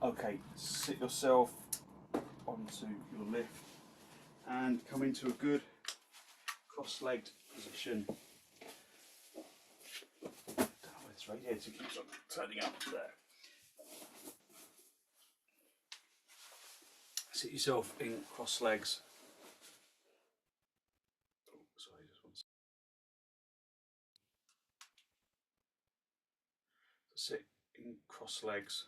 Okay, sit yourself onto your lift and come into a good cross-legged position. Don't know where this radiator keeps on turning up there. Sit yourself in cross legs. Oh, sorry, just one second. Sit in cross legs.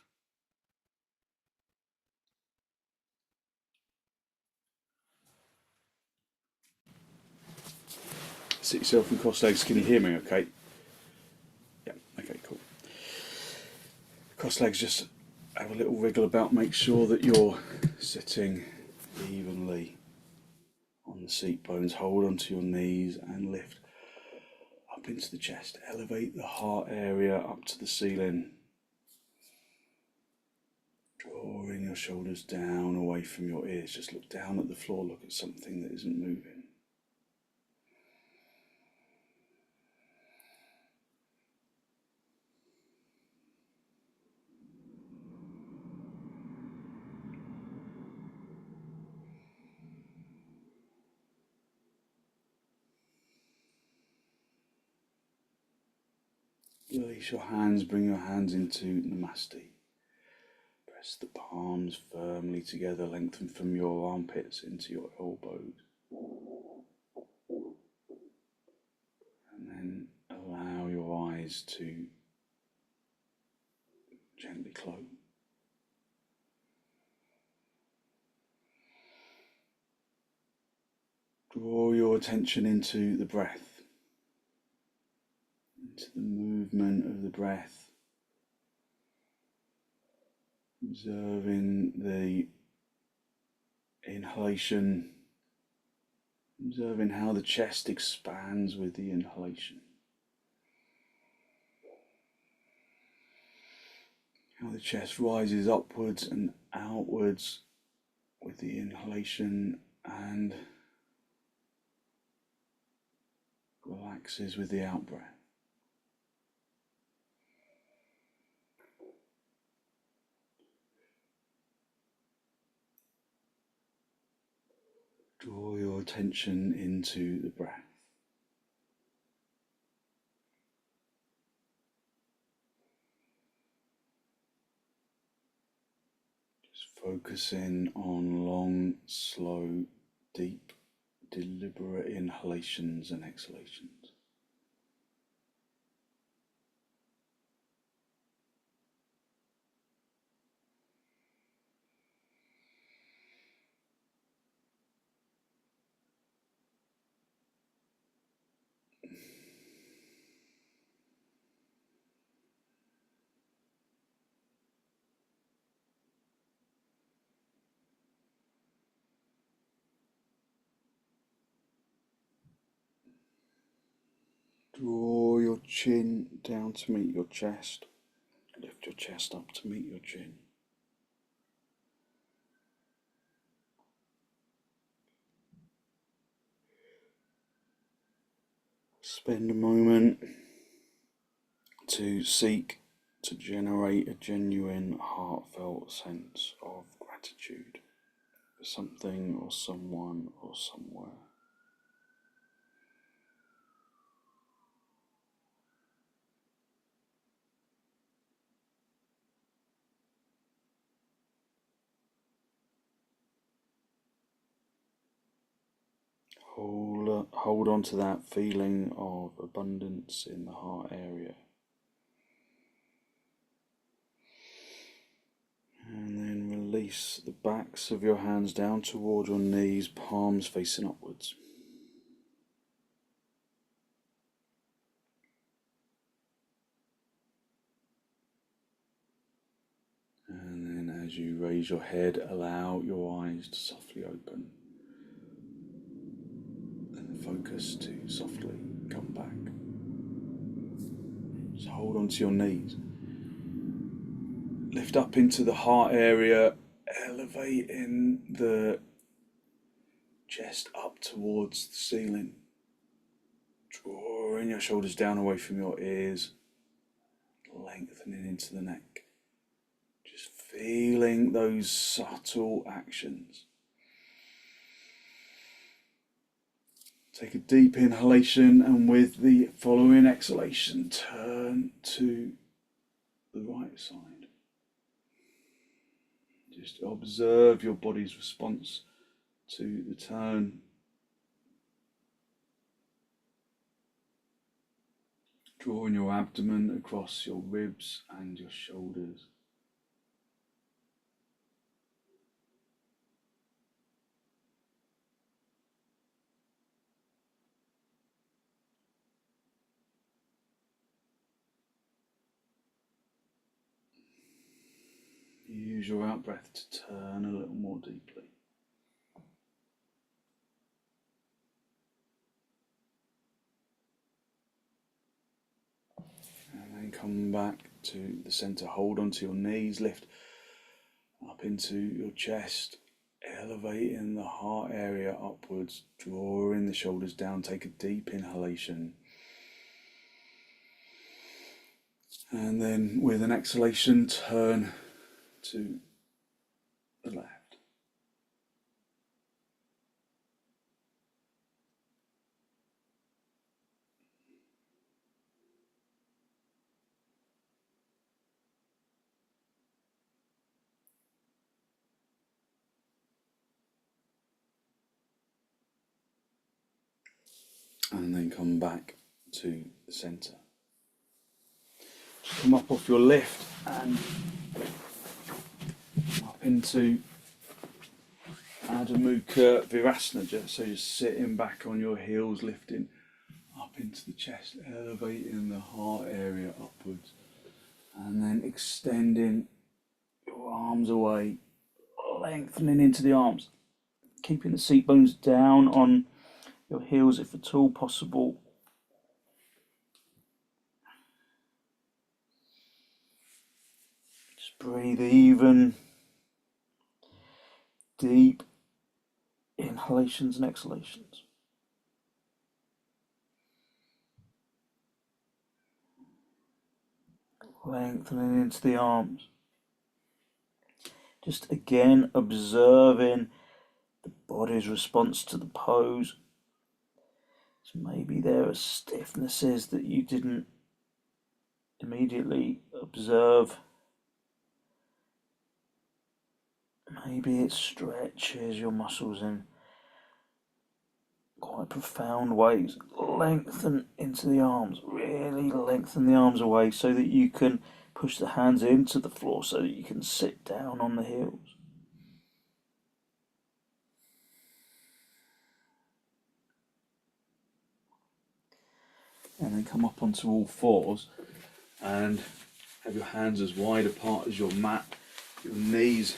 Sit yourself in cross legs. Can you hear me okay? Yeah, okay, cool. Cross legs, just have a little wriggle about. Make sure that you're sitting evenly on the seat bones. Hold onto your knees and lift up into the chest. Elevate the heart area up to the ceiling. Drawing your shoulders down away from your ears. Just look down at the floor. Look at something that isn't moving. Release your hands, bring your hands into Namaste. Press the palms firmly together, lengthen from your armpits into your elbows. And then allow your eyes to gently close. Draw your attention into the breath, into the movement of the breath. Observing the inhalation, observing how the chest expands with the inhalation, how the chest rises upwards and outwards with the inhalation and relaxes with the out-breath. Draw your attention into the breath. Just focusing on long, slow, deep, deliberate inhalations and exhalations. Draw your chin down to meet your chest. Lift your chest up to meet your chin. Spend a moment to seek to generate a genuine, heartfelt sense of gratitude for something or someone or somewhere. Hold on to that feeling of abundance in the heart area. And then release the backs of your hands down toward your knees, palms facing upwards. And then as you raise your head, allow your eyes to softly open. And focus to softly come back. Just hold on to your knees. Lift up into the heart area, elevating the chest up towards the ceiling. Drawing your shoulders down away from your ears, lengthening into the neck. Just feeling those subtle actions. Take a deep inhalation, and with the following exhalation, turn to the right side. Just observe your body's response to the turn. Drawing your abdomen across your ribs and your shoulders. Use your out breath to turn a little more deeply. And then come back to the center. Hold onto your knees, lift up into your chest, elevating the heart area upwards, drawing the shoulders down. Take a deep inhalation. And then with an exhalation, turn to the left. And then come back to the center. Come up off your lift and up into Adho Mukha Virasana. So you're sitting back on your heels, lifting up into the chest, elevating the heart area upwards, and then extending your arms away, lengthening into the arms, keeping the seat bones down on your heels if at all possible. Just breathe even, deep inhalations and exhalations. Lengthening into the arms. Just again observing the body's response to the pose. So maybe there are stiffnesses that you didn't immediately observe. Maybe it stretches your muscles in quite profound ways. Lengthen into the arms, really lengthen the arms away so that you can push the hands into the floor so that you can sit down on the heels. And then come up onto all fours and have your hands as wide apart as your mat, your knees,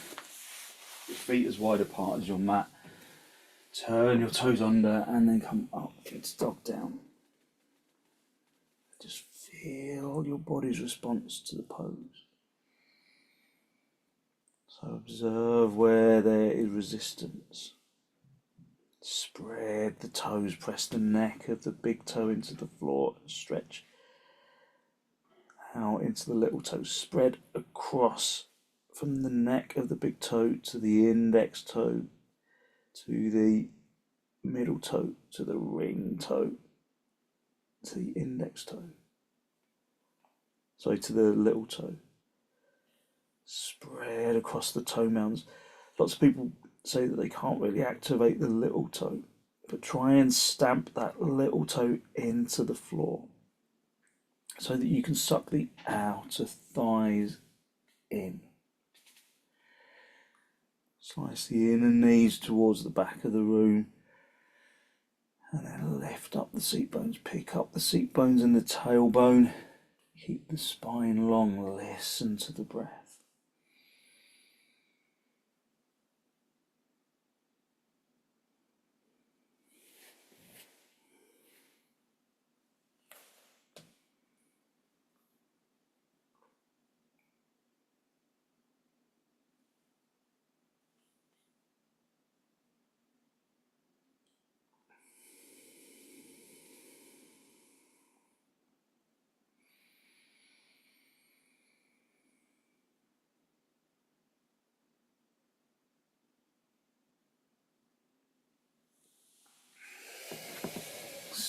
your feet as wide apart as your mat. Turn your toes under and then come up into dog down. Just feel your body's response to the pose. So observe where there is resistance. Spread the toes, press the neck of the big toe into the floor, and stretch out into the little toe. Spread across from the neck of the big toe to the index toe, to the middle toe, to the ring toe, to the index toe. To the little toe. Spread across the toe mounds. Lots of people say that they can't really activate the little toe, but try and stamp that little toe into the floor so that you can suck the outer thighs in. Slice the inner knees towards the back of the room, and then lift up the seat bones. Pick up the seat bones and the tailbone. Keep the spine long. Listen to the breath.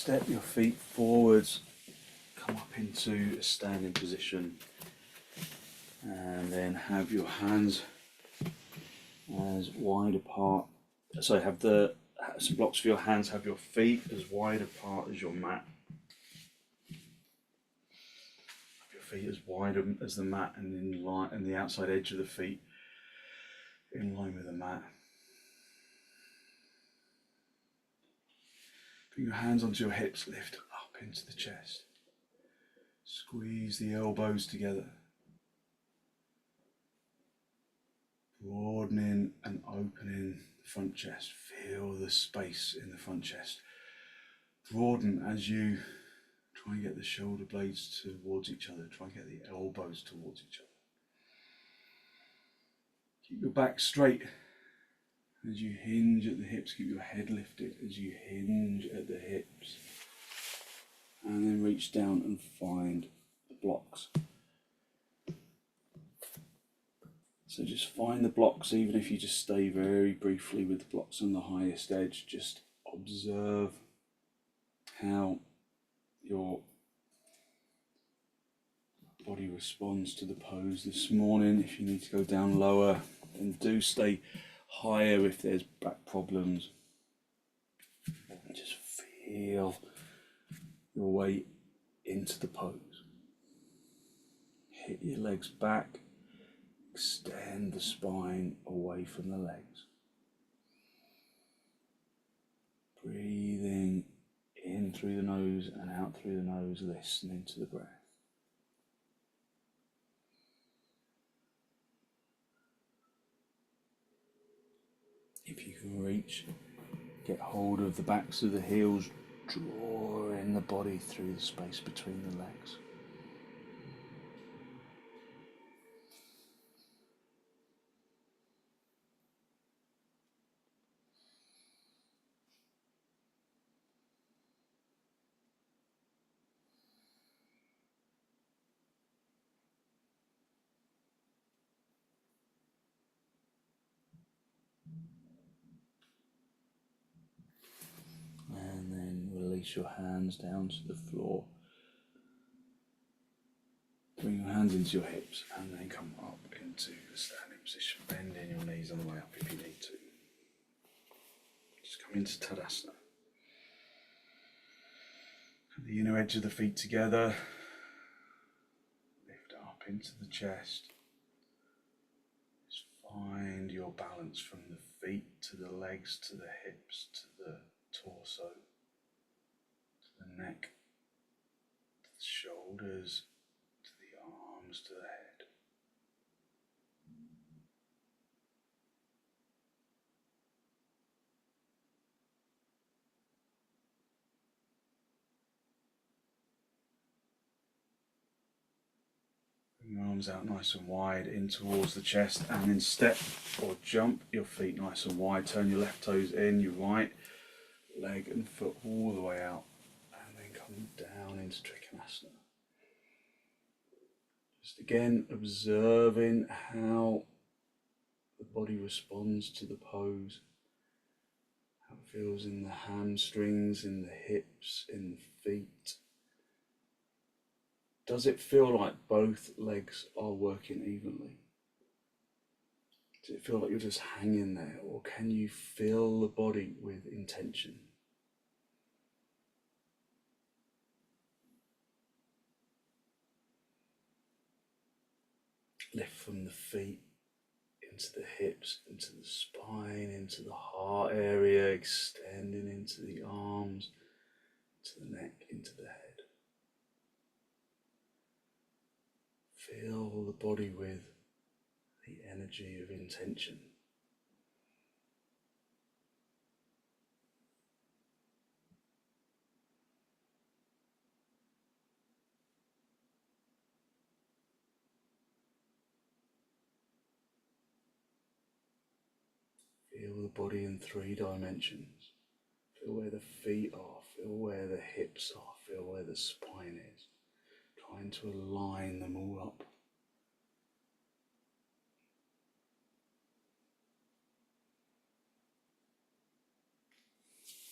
step your feet forwards, come up into a standing position, and then have your hands as wide apart. So have some blocks for your hands, have your feet as wide apart as your mat. Have your feet as wide as the mat, and in line, and the outside edge of the feet in line with the mat. Bring your hands onto your hips, lift up into the chest. Squeeze the elbows together. Broadening and opening the front chest. Feel the space in the front chest. Broaden as you try and get the shoulder blades towards each other. Try and get the elbows towards each other. Keep your back straight as you hinge at the hips. Keep your head lifted as you hinge at the hips. And then reach down and find the blocks. So just find the blocks, even if you just stay very briefly with the blocks on the highest edge. Just observe how your body responds to the pose this morning. If you need to go down lower, then do stay higher if there's back problems. Just feel your way into the pose. Hit your legs back. Extend the spine away from the legs. Breathing in through the nose and out through the nose, listening to the breath. If you can reach, get hold of the backs of the heels, drawing the body through the space between the legs. And then release your hands down to the floor. Bring your hands into your hips and then come up into the standing position. Bending your knees on the way up if you need to. Just come into Tadasana. Have the inner edge of the feet together. Lift up into the chest. Just find your balance from the feet to the legs, to the hips, to the torso, to the neck, to the shoulders, to the arms, to the head. Bring your arms out nice and wide in towards the chest, and then step or jump your feet nice and wide. Turn your left toes in, your right leg and foot all the way out, and then come down into trikonasana. Just again observing how the body responds to the pose, how it feels in the hamstrings, in the hips, in the feet. Does it feel like both legs are working evenly? Does it feel like you're just hanging there, or can you fill the body with intention? Lift from the feet into the hips, into the spine, into the heart area, extending into the arms, to the neck, into the head. Fill the body with the energy of intention. Feel the body in 3 dimensions. Feel where the feet are, feel where the hips are, feel where the spine is. Trying to align them all up.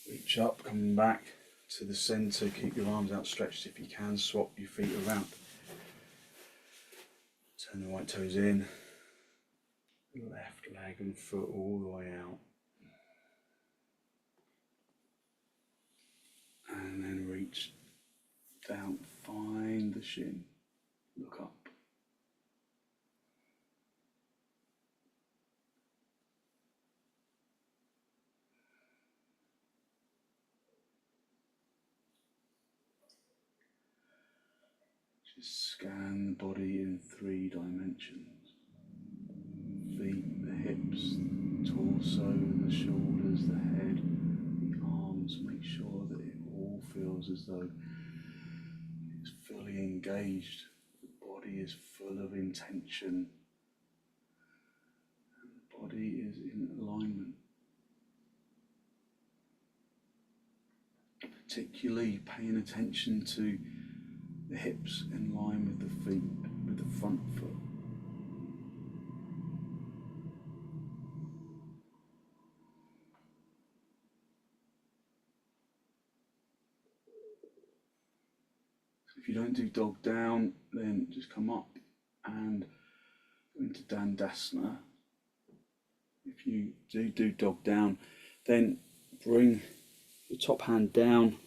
Reach up, coming back to the centre. Keep your arms outstretched if you can. Swap your feet around. Turn the right toes in. Left leg and foot all the way out. And then reach down. Find the shin. Look up. Just scan the body in 3 dimensions. Feet, the hips, the torso, the shoulders, the head, the arms. Make sure that it all feels as though it's fully engaged. The body is full of intention. And the body is in alignment. Particularly paying attention to the hips in line with the feet, with the front foot. So if you don't do dog down, then just come up and go into dandasana. If you do dog down, then bring your top hand down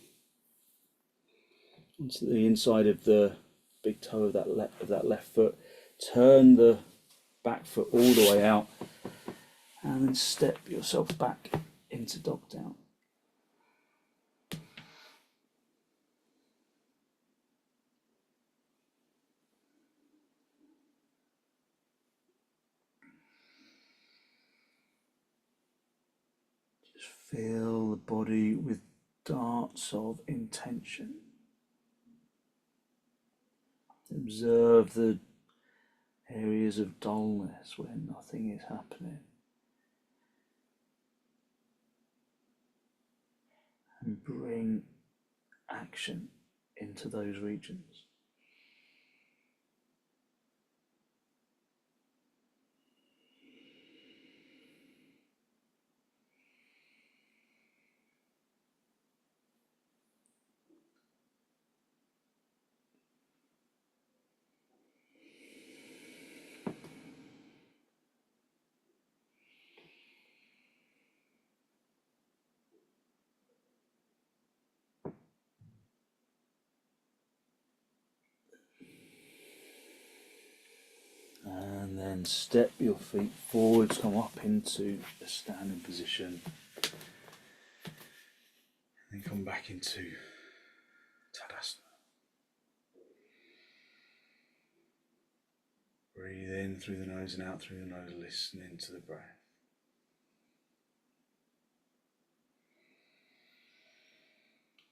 onto the inside of the big toe of that left foot. Turn the back foot all the way out, and then step yourself back into dog down. Just feel the body with darts of intention. Observe the areas of dullness where nothing is happening. And bring action into those regions. And then step your feet forwards, come up into a standing position. And then come back into Tadasana. Breathe in through the nose and out through the nose, listening to the breath.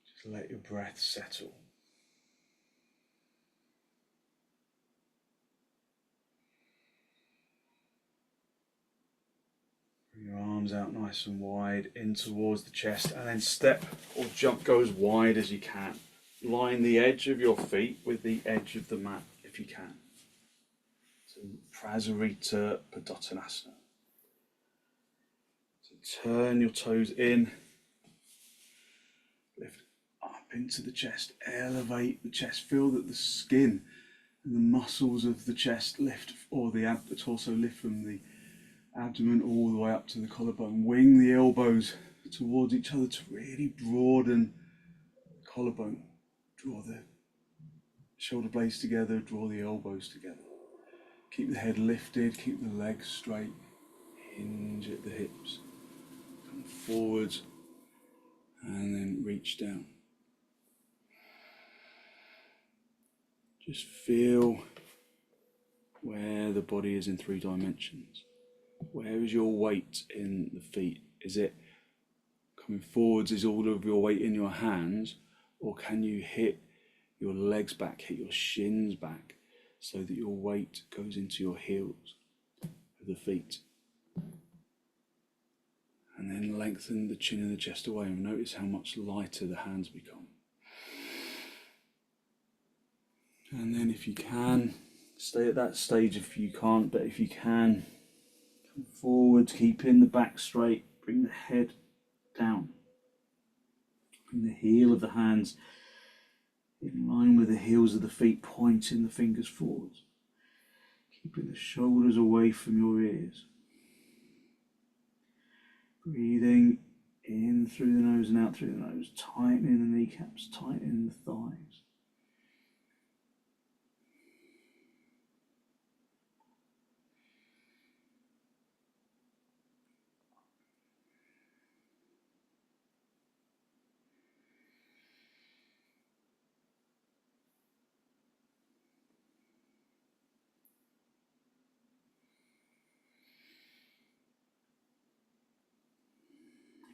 Just let your breath settle. Bring your arms out nice and wide in towards the chest, and then step or jump, go as wide as you can. Line the edge of your feet with the edge of the mat if you can. So prasarita, padottanasana. So turn your toes in, lift up into the chest, elevate the chest, feel that the skin and the muscles of the chest lift, or the torso lift from the abdomen all the way up to the collarbone. Wing the elbows towards each other to really broaden the collarbone. Draw the shoulder blades together, draw the elbows together. Keep the head lifted, keep the legs straight, hinge at the hips. Come forwards and then reach down. Just feel where the body is in 3 dimensions. Where is your weight in the feet? Is it coming forwards? Is all of your weight in your hands? Or can you hit your legs back, hit your shins back, so that your weight goes into your heels of the feet? And then lengthen the chin and the chest away, and notice how much lighter the hands become. And then if you can, stay at that stage if you can't, but if you can, come forward, keeping the back straight, bring the head down. Bring the heel of the hands in line with the heels of the feet, pointing the fingers forwards. Keeping the shoulders away from your ears. Breathing in through the nose and out through the nose, tightening the kneecaps, tightening the thighs.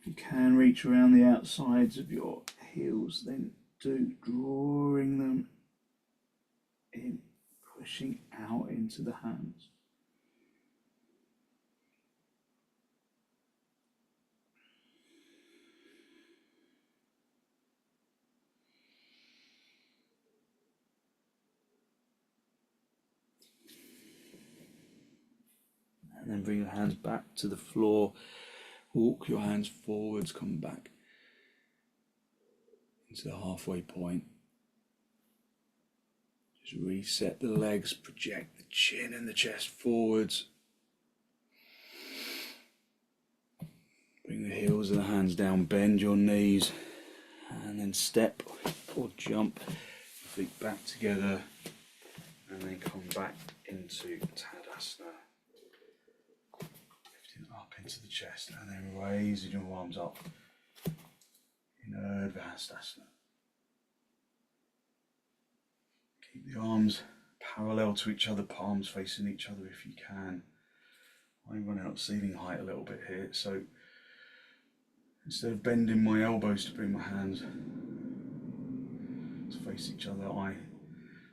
If you can reach around the outsides of your heels, then do, drawing them in, pushing out into the hands. And then bring your hands back to the floor. Walk your hands forwards, come back into the halfway point. Just reset the legs, project the chin and the chest forwards. Bring the heels of the hands down, bend your knees, and then step or jump your feet back together, and then come back into Tadasana. Up into the chest, and then raising your arms up in virasana. Keep the arms parallel to each other, palms facing each other if you can. I'm running up ceiling height a little bit here, so instead of bending my elbows to bring my hands to face each other, I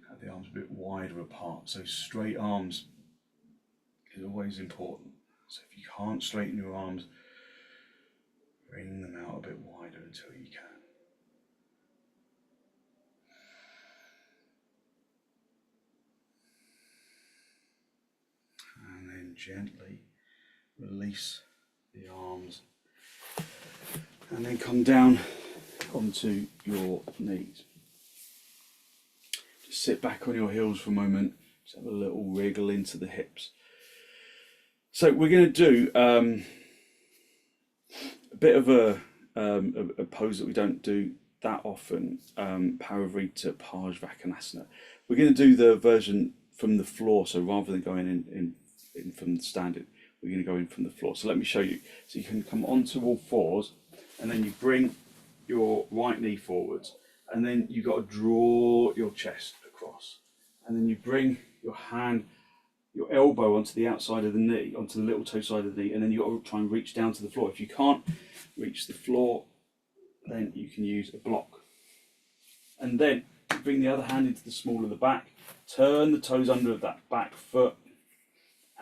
have the arms a bit wider apart. So straight arms is always important. So if you can't straighten your arms, bring them out a bit wider until you can. And then gently release the arms. And then come down onto your knees. Just sit back on your heels for a moment. Just have a little wriggle into the hips. So we're going to do a bit of a pose that we don't do that often, paravrtta, parsvakonasana. We're going to do the version from the floor, so rather than going in from the standing, we're going to go in from the floor. So let me show you. So you can come onto all fours, and then you bring your right knee forwards, and then you've got to draw your chest across, and then you bring your hand, your elbow onto the outside of the knee, onto the little toe side of the knee, and then you've got to try and reach down to the floor. If you can't reach the floor, then you can use a block. And then bring the other hand into the small of the back, turn the toes under that back foot,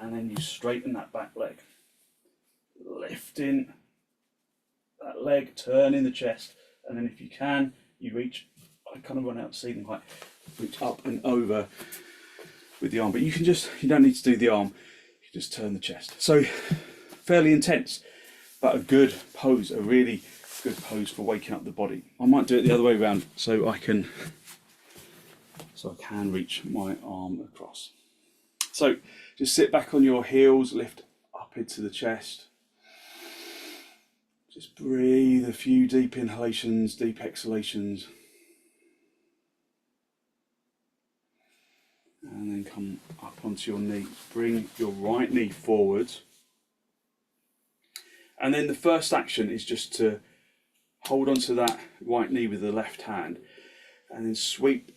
and then you straighten that back leg. Lifting that leg, turning the chest, and then if you can, you reach, I kind of run out to ceiling height, reach up and over with the arm, but you don't need to do the arm, you just turn the chest. So fairly intense, but a good pose, a really good pose for waking up the body. I might do it the other way around so I can reach my arm across. So just sit back on your heels, lift up into the chest. Just breathe a few deep inhalations, deep exhalations. And then come up onto your knees. Bring your right knee forwards. And then the first action is just to hold onto that right knee with the left hand and then sweep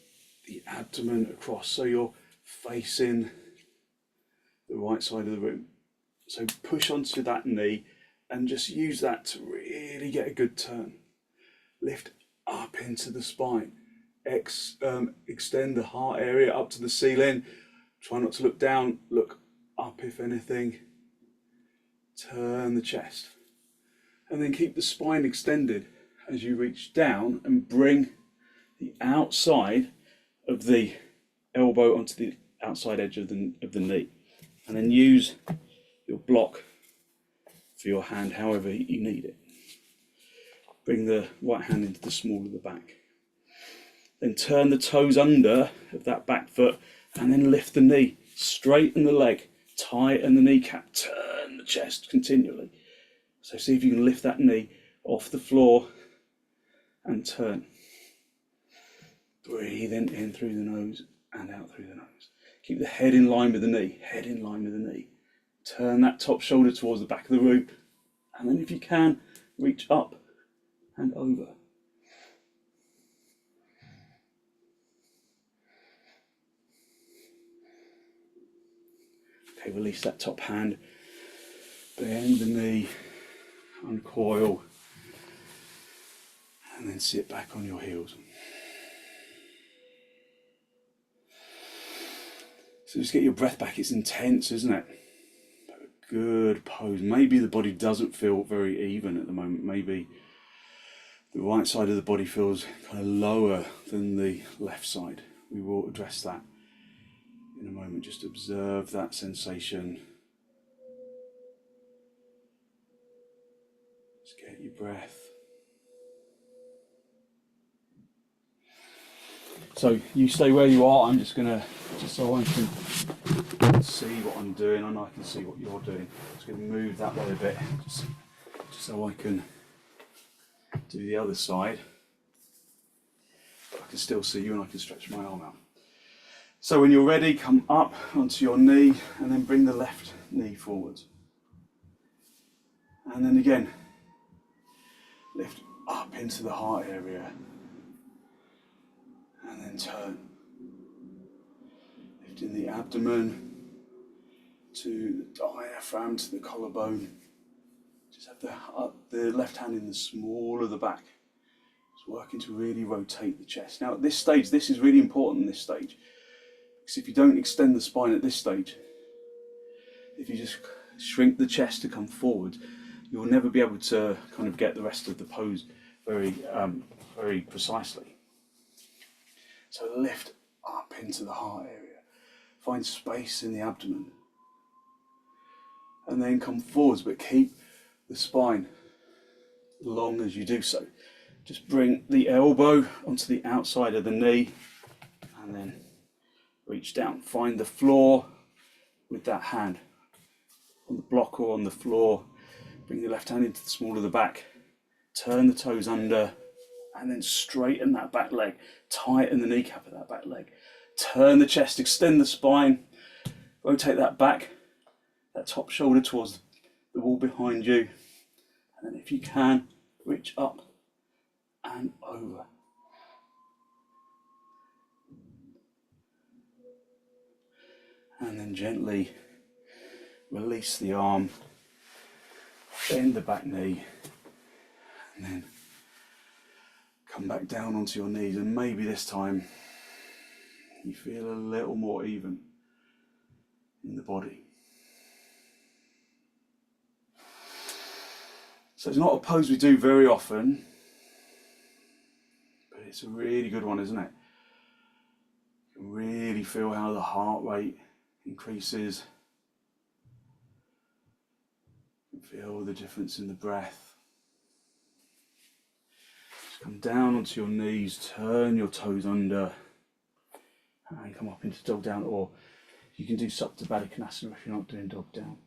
the abdomen across so you're facing the right side of the room. So push onto that knee and just use that to really get a good turn. Lift up into the spine. Extend the heart area up to the ceiling. Try not to look down, look up if anything. Turn the chest. And then keep the spine extended as you reach down and bring the outside of the elbow onto the outside edge of the knee. And then use your block for your hand however you need it. Bring the right hand into the small of the back. Then turn the toes under of that back foot and then lift the knee, straighten the leg, tighten the kneecap, turn the chest continually. So see if you can lift that knee off the floor and turn. Breathing in through the nose and out through the nose. Keep the head in line with the knee, head in line with the knee. Turn that top shoulder towards the back of the root, and then if you can, reach up and over. Okay, release that top hand, bend the knee, uncoil, and then sit back on your heels. So just get your breath back. It's intense, isn't it? A good pose. Maybe the body doesn't feel very even at the moment. Maybe the right side of the body feels kind of lower than the left side. We will address that in a moment. Just observe that sensation. Just get your breath. So you stay where you are. I'm just gonna, just so I can see what I'm doing and I can see what you're doing. Just gonna move that way a bit, just so I can do the other side. But I can still see you and I can stretch my arm out. So when you're ready, come up onto your knee and then bring the left knee forward. And then again, lift up into the heart area. And then turn. Lifting the abdomen to the diaphragm, to the collarbone. Just have the left hand in the small of the back. Just working to really rotate the chest. Now at this stage, this is really important, this stage. Because if you don't extend the spine at this stage, if you just shrink the chest to come forward, you'll never be able to kind of get the rest of the pose very precisely. So lift up into the heart area. Find space in the abdomen. And then come forwards, but keep the spine long as you do so. Just bring the elbow onto the outside of the knee and then reach down. Find the floor with that hand. On the block or on the floor. Bring the left hand into the small of the back. Turn the toes under. And then straighten that back leg, tighten the kneecap of that back leg. Turn the chest, extend the spine, rotate that back, that top shoulder towards the wall behind you. And then if you can, reach up and over. And then gently release the arm, bend the back knee, and then come back down onto your knees, and maybe this time you feel a little more even in the body. So it's not a pose we do very often, but it's a really good one, isn't it? You can really feel how the heart rate increases. You can feel the difference in the breath. Come down onto your knees, turn your toes under, and come up into dog down, or you can do supta padottanasana if you're not doing dog down.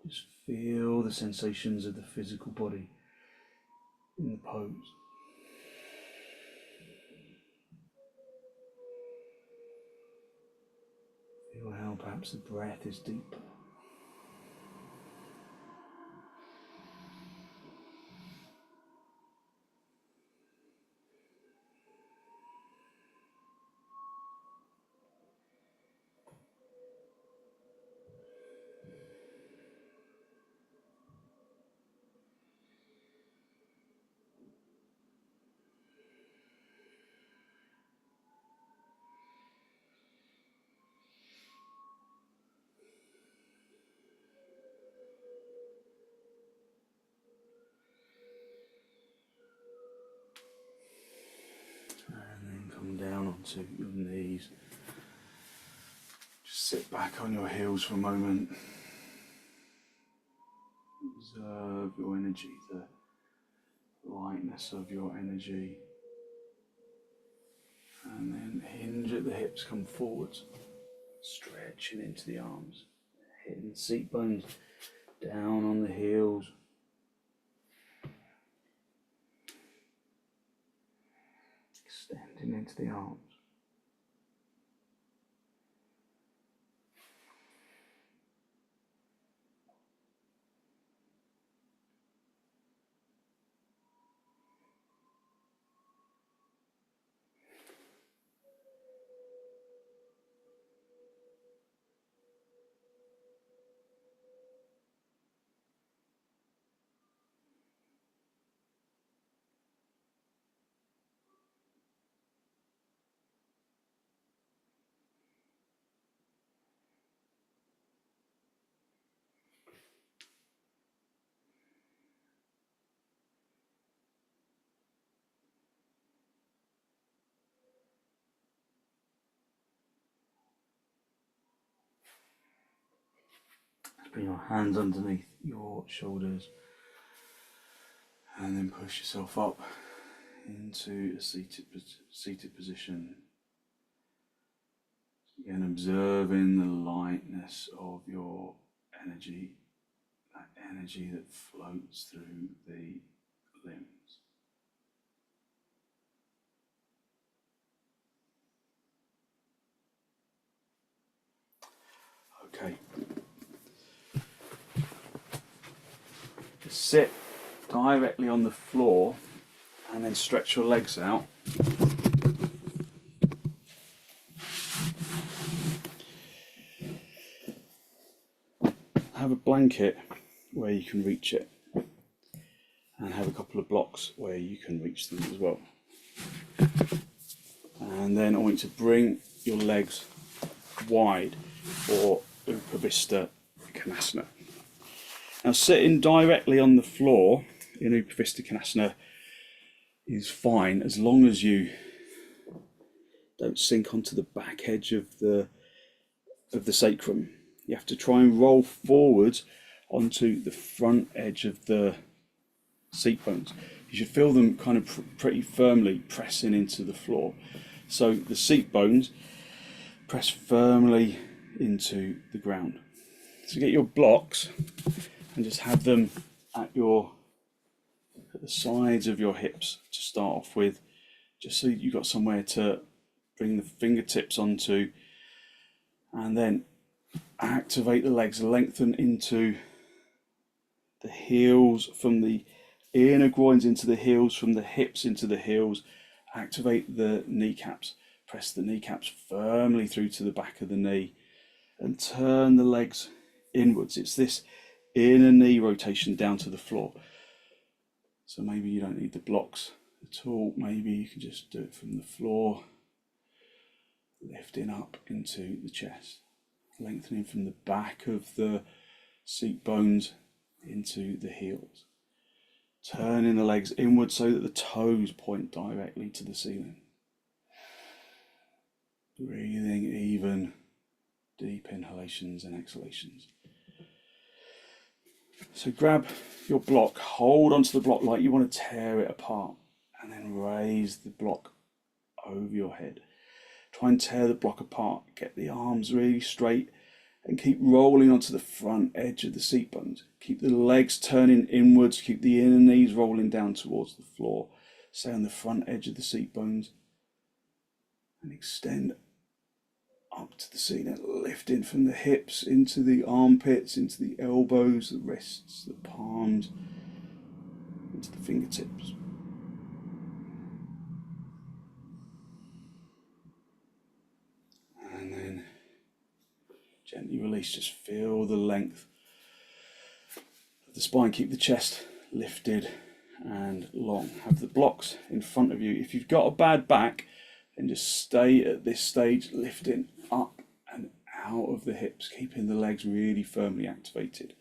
Just feel the sensations of the physical body in the pose. Feel how perhaps the breath is deeper. And then come down onto your knees. Just Sit back on your heels for a moment. Observe your energy, the lightness of your energy. And then hinge at the hips, come forwards, stretching into the arms, hitting the seat bones down on the heels. Extending into the arms. Bring your hands underneath your shoulders and then push yourself up into a seated position. Again, observing the lightness of your energy, that energy that floats through the limbs. Okay. Just sit directly on the floor and then stretch your legs out. Have a blanket where you can reach it, and have a couple of blocks where you can reach them as well. And then I want you to bring your legs wide for upavistha konasana. Now, sitting directly on the floor in upavistha konasana is fine as long as you don't sink onto the back edge of the sacrum. You have to try and roll forwards onto the front edge of the seat bones. You should feel them kind of pretty firmly pressing into the floor. So the seat bones press firmly into the ground. So get your blocks and just have them at the sides of your hips to start off with, just so you've got somewhere to bring the fingertips onto, and then activate the legs, lengthen into the heels, from the inner groins into the heels, from the hips into the heels. Activate the kneecaps, press the kneecaps firmly through to the back of the knee and turn the legs inwards. It's this inner knee rotation down to the floor. So maybe you don't need the blocks at all, maybe you can just do it from the floor, lifting up into the chest, lengthening from the back of the seat bones into the heels, turning the legs inward so that the toes point directly to the ceiling. Breathing even deep inhalations and exhalations. So grab your block, hold onto the block like you want to tear it apart, and then raise the block over your head. Try and tear the block apart, get the arms really straight, and keep rolling onto the front edge of the seat bones. Keep the legs turning inwards, keep the inner knees rolling down towards the floor. Stay on the front edge of the seat bones and extend up to the ceiling, lifting from the hips into the armpits, into the elbows, the wrists, the palms, into the fingertips. And then gently release, just feel the length of the spine. Keep the chest lifted and long. Have the blocks in front of you. If you've got a bad back, then just stay at this stage, lifting up and out of the hips, keeping the legs really firmly activated.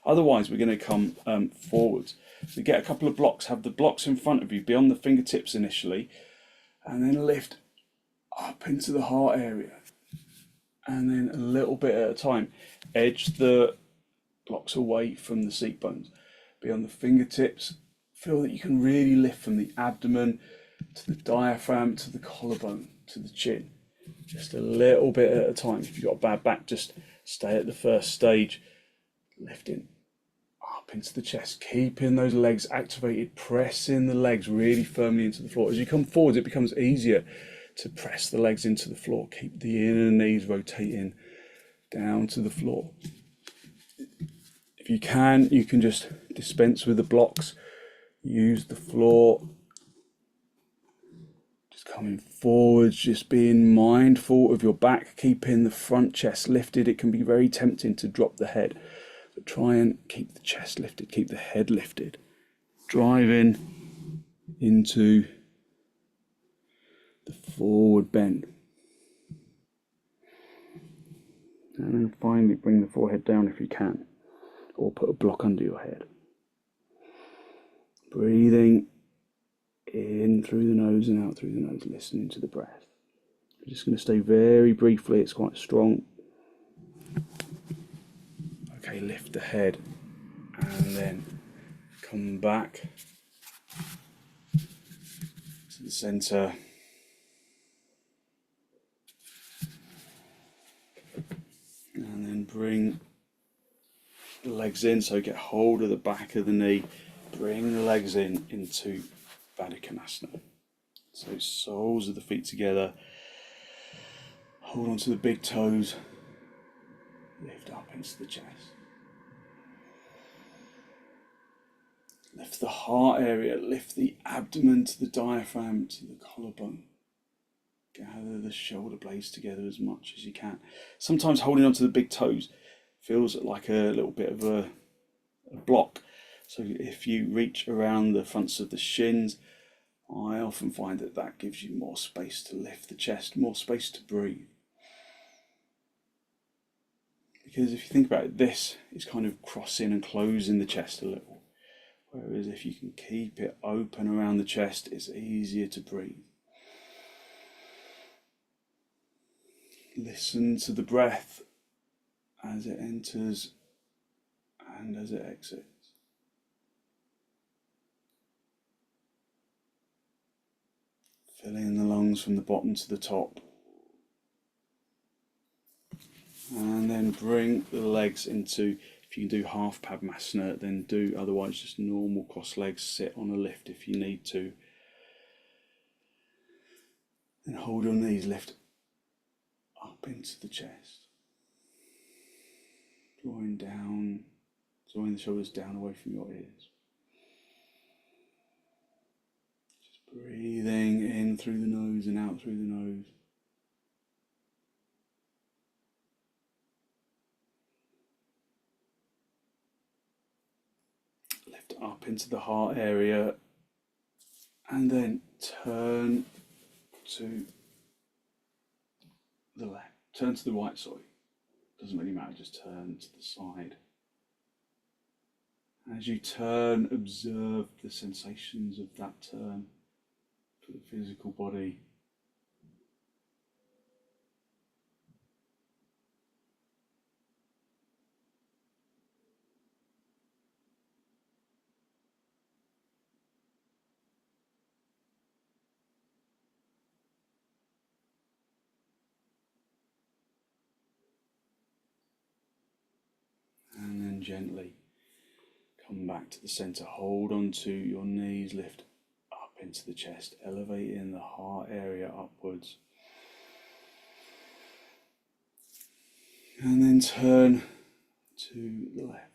Otherwise, we're going to come forwards. So get a couple of blocks, have the blocks in front of you, beyond the fingertips initially, and then lift up into the heart area. and then a little bit at a time. Edge the blocks away from the seat bones. Be on the fingertips. Feel that you can really lift from the abdomen to the diaphragm, to the collarbone, to the chin. Just a little bit at a time. If you've got a bad back, just stay at the first stage, lifting up into the chest, keeping those legs activated, pressing the legs really firmly into the floor. As you come forward, it becomes easier to press the legs into the floor. Keep the inner knees rotating down to the floor. If you can just dispense with the blocks, use the floor. Just coming forwards, just being mindful of your back, keeping the front chest lifted. It can be very tempting to drop the head, but try and keep the chest lifted, keep the head lifted. Driving into the forward bend. And then finally bring the forehead down if you can, or put a block under your head. Breathing in through the nose and out through the nose, listening to the breath. I'm just going to stay very briefly, it's quite strong. Okay, lift the head and then come back to the centre. And then bring the legs in, so get hold of the back of the knee. Bring the legs in into padottanasana. So soles of the feet together. Hold on to the big toes. Lift up into the chest. Lift the heart area. Lift the abdomen to the diaphragm, to the collarbone. Gather the shoulder blades together as much as you can. Sometimes holding on to the big toes feels like a little bit of a block. So if you reach around the fronts of the shins, I often find that gives you more space to lift the chest, more space to breathe. Because if you think about it, this is kind of crossing and closing the chest a little. Whereas if you can keep it open around the chest, it's easier to breathe. Listen to the breath as it enters and as it exits. Filling the lungs from the bottom to the top. And then bring the legs into, if you can do half padottanasana, then do, otherwise just normal cross legs, sit on a lift if you need to. Then hold your knees, lift up into the chest. Drawing the shoulders down away from your ears. Just breathing in through the nose and out through the nose. Lift up into the heart area and then turn to the left. Turn to the right, sorry. Doesn't really matter, just turn to the side. As you turn, observe the sensations of that turn for the physical body. And then gently come back to the centre. Hold on to your knees, lift up into the chest, elevating the heart area upwards. And then turn to the left.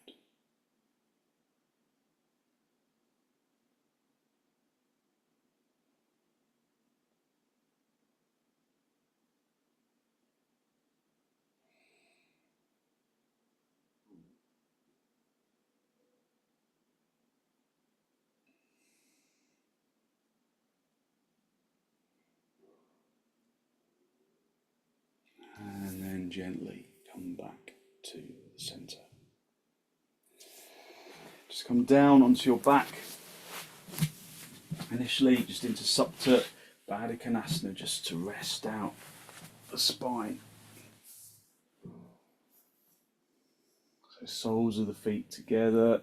And then gently come back to the centre. Just come down onto your back. Initially just into supta, padottanasana, just to rest out the spine. the soles of the feet together,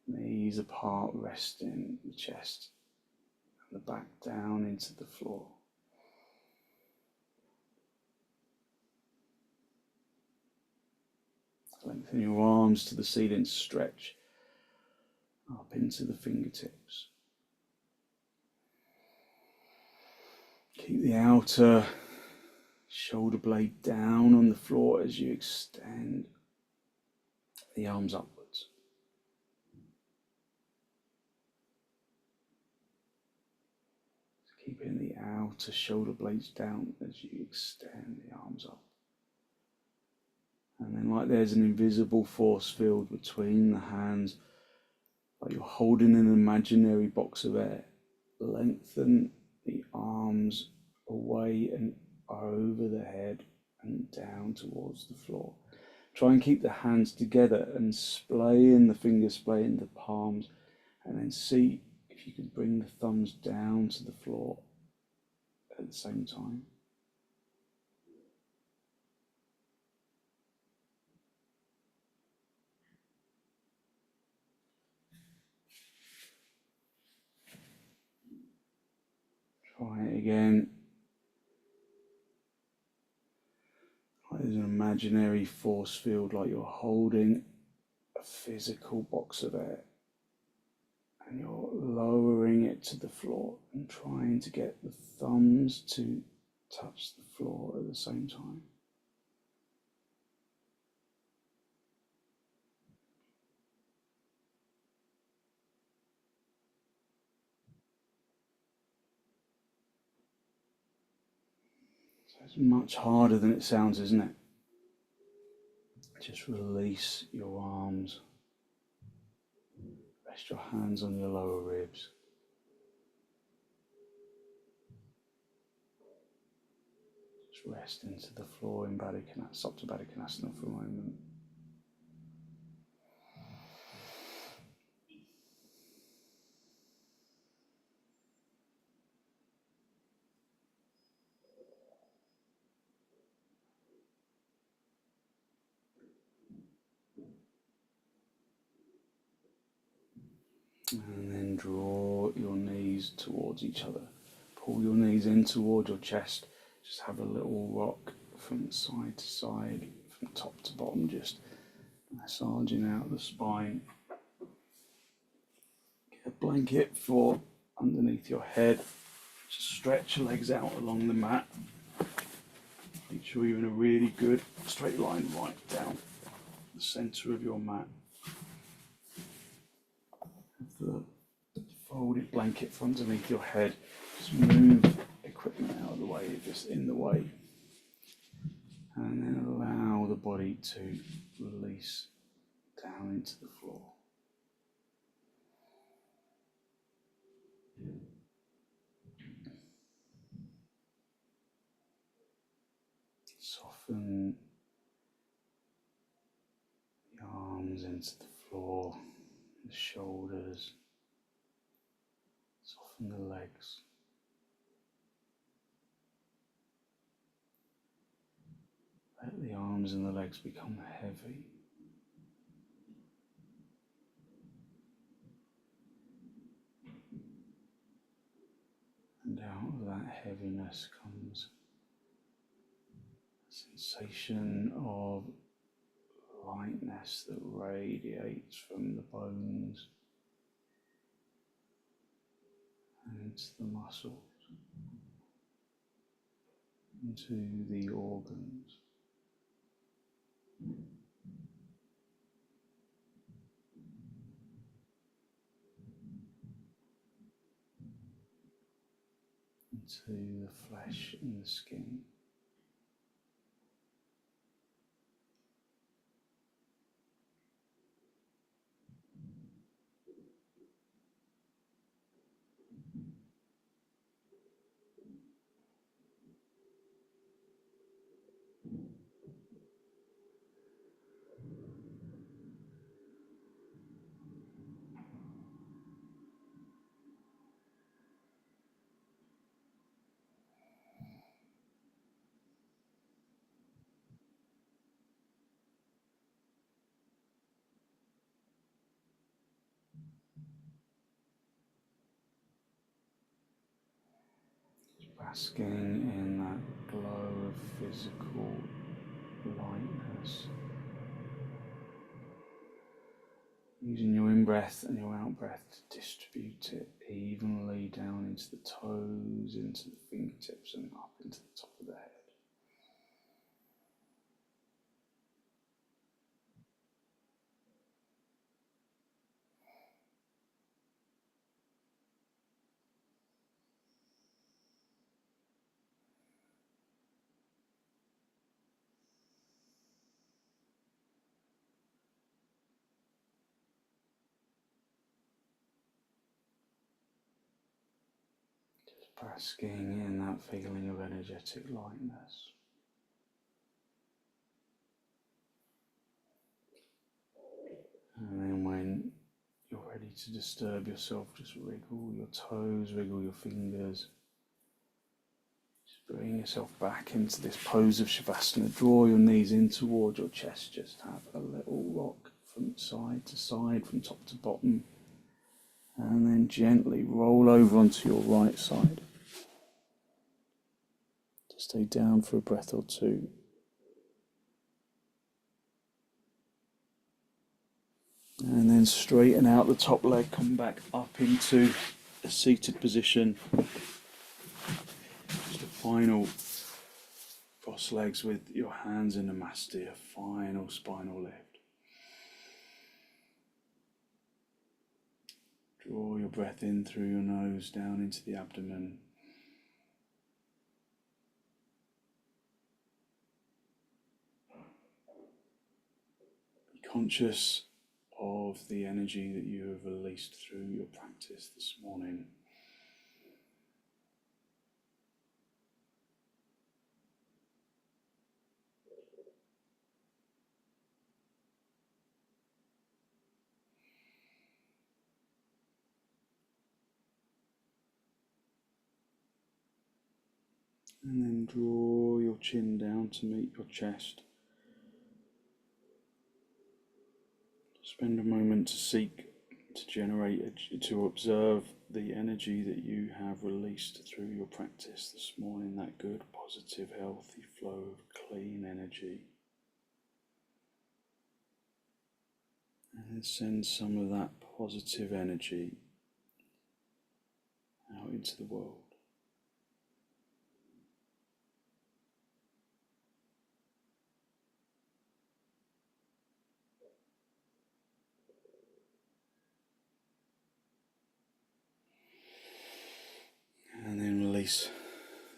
knees apart, resting the chest and the back down into the floor. Lengthen your arms to the ceiling, stretch up into the fingertips. Keep the outer shoulder blade down on the floor as you extend the arms upwards. Keeping the outer shoulder blades down as you extend the arms up. And then, like there's an invisible force field between the hands, like you're holding an imaginary box of air, lengthen the arms away and over the head and down towards the floor. Try and keep the hands together and splay in the fingers, splay in the palms, and then see if you can bring the thumbs down to the floor at the same time. Try it again. There's an imaginary force field, like you're holding a physical box of air and you're lowering it to the floor and trying to get the thumbs to touch the floor at the same time. It's much harder than it sounds, isn't it? Just release your arms. Rest your hands on your lower ribs. Just rest into the floor in supta padottanasana for a moment. And then draw your knees towards each other. Pull your knees in toward your chest. Just have a little rock from side to side, from top to bottom, just massaging out the spine. Get a blanket for underneath your head. Just stretch your legs out along the mat. Make sure you're in a really good straight line right down the centre of your mat. The folded blanket from underneath your head. Just move equipment out of the way if it's in the way. And then allow the body to release down into the floor. Soften the arms into the floor, the shoulders. Soften the legs. Let the arms and the legs become heavy. And out of that heaviness comes a sensation of lightness that radiates from the bones and into the muscles, into the organs. Into the flesh and the skin. basking in that glow of physical lightness. Using your in-breath and your out-breath to distribute it evenly down into the toes, into the fingertips and up into the top of the head. Basking in that feeling of energetic lightness. And then when you're ready to disturb yourself, just wriggle your toes, wriggle your fingers. Just bring yourself back into this pose of Shavasana. Draw your knees in toward your chest. Just have a little rock from side to side, from top to bottom. And then gently roll over onto your right side. Just stay down for a breath or two. And then straighten out the top leg, come back up into a seated position. Just a final cross legs with your hands in Namaste, a final spinal lift. Draw your breath in through your nose, down into the abdomen. Be conscious of the energy that you have released through your practice this morning. And then draw your chin down to meet your chest. Spend a moment to seek, to generate, to observe the energy that you have released through your practice this morning, that good, positive, healthy flow of clean energy. And then send some of that positive energy out into the world. And then release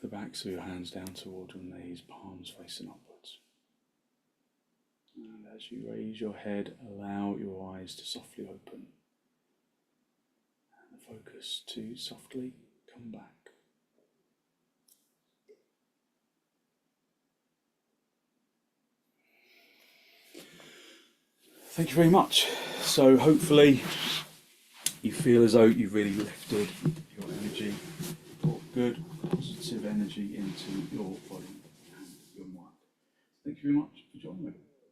the backs of your hands down toward your knees, palms facing upwards. And as you raise your head, allow your eyes to softly open. And the focus to softly come back. Thank you very much. So hopefully you feel as though you've really lifted your energy, brought good, positive energy into your body and your mind. Thank you very much for joining me.